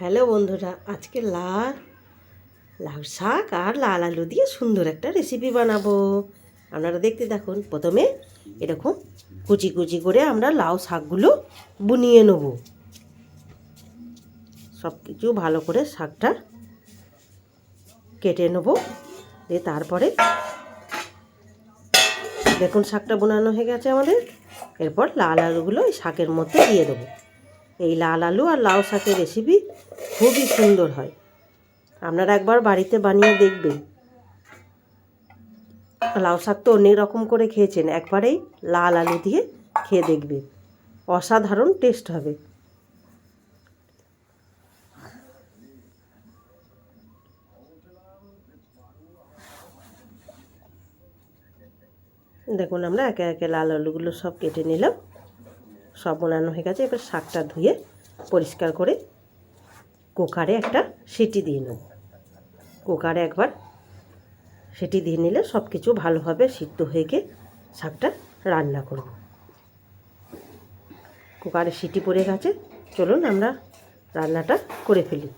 Hello বন্ধুরা, আজকে লাউ শাক আর লাল আলু দিয়ে সুন্দর একটা রেসিপি বানাবো। আপনারা দেখতে দেখুন। প্রথমে এরকম কুচি কুচি করে আমরা লাউ শাকগুলো বুনিয়ে নেব। সব কিছু ভালো করে শাকটা কেটে নেব। দিয়ে তারপরে দেখুন শাকটা বোনানো হয়ে গেছে আমাদের। এরপর লাল আলুগুলো এই শাকের মধ্যে দিয়ে দেবো। এই লাল আলু আর লাউ শাকের রেসিপি খুবই সুন্দর হয়। আপনারা একবার বাড়িতে বানিয়ে দেখবেন। লাউ শাক তো অনেক রকম করে খেয়েছেন, একবারেই লাল আলু দিয়ে খেয়ে দেখবেন, অসাধারণ টেস্ট হবে। দেখুন আমরা একে একে লাল আলুগুলো সব কেটে নিলাম, সব বানানো হয়ে গেছে। এবার শাকটা ধুয়ে পরিষ্কার করে কুকারে একটা সিটি দিয়ে নেব। কুকারে একবার সিটি দিয়ে নিলে সব কিছু ভালোভাবে সিদ্ধ হয়ে গিয়ে শাকটা রান্না করব। কুকারে সিটি পড়ে গেছে, চলুন আমরা রান্নাটা করে ফেলি।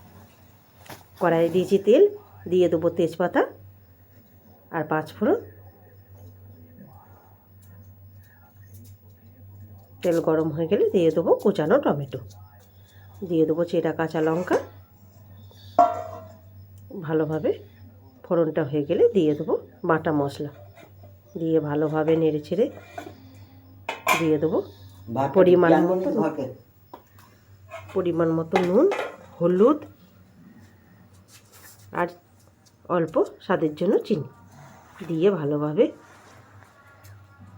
কড়াইয়ে দিয়েছি তেল, দিয়ে দেবো তেজপাতা আর 5 ফোড়ন। তেল গরম হয়ে গেলে দিয়ে দেবো কুচানো টমেটো, দিয়ে দেবো চেরা কাঁচা লঙ্কা। ভালোভাবে ফোড়নটা হয়ে গেলে দিয়ে দেবো বাটা মশলা, দিয়ে ভালোভাবে নেড়ে ছেড়ে দিয়ে দেবো পরিমাণ মতো নুন, হলুদ আর অল্প স্বাদের জন্য চিনি। দিয়ে ভালোভাবে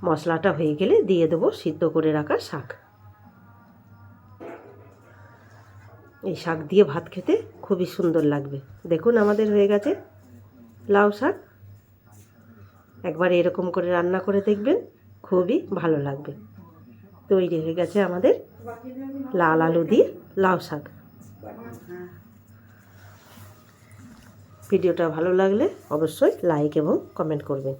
মশলাটা হয়ে গেলে দিয়ে দেবো সিদ্ধ করে রাখা শাক। এই শাক দিয়ে ভাত খেতে খুবই সুন্দর লাগবে। দেখুন আমাদের হয়ে গেছে লাউ শাক। একবার এরকম করে রান্না করে দেখবেন, খুবই ভালো লাগবে। তৈরি হয়ে গেছে আমাদের লাল আলু দিয়ে লাউ শাক। ভিডিওটা ভালো লাগলে অবশ্যই লাইক এবং কমেন্ট করবেন।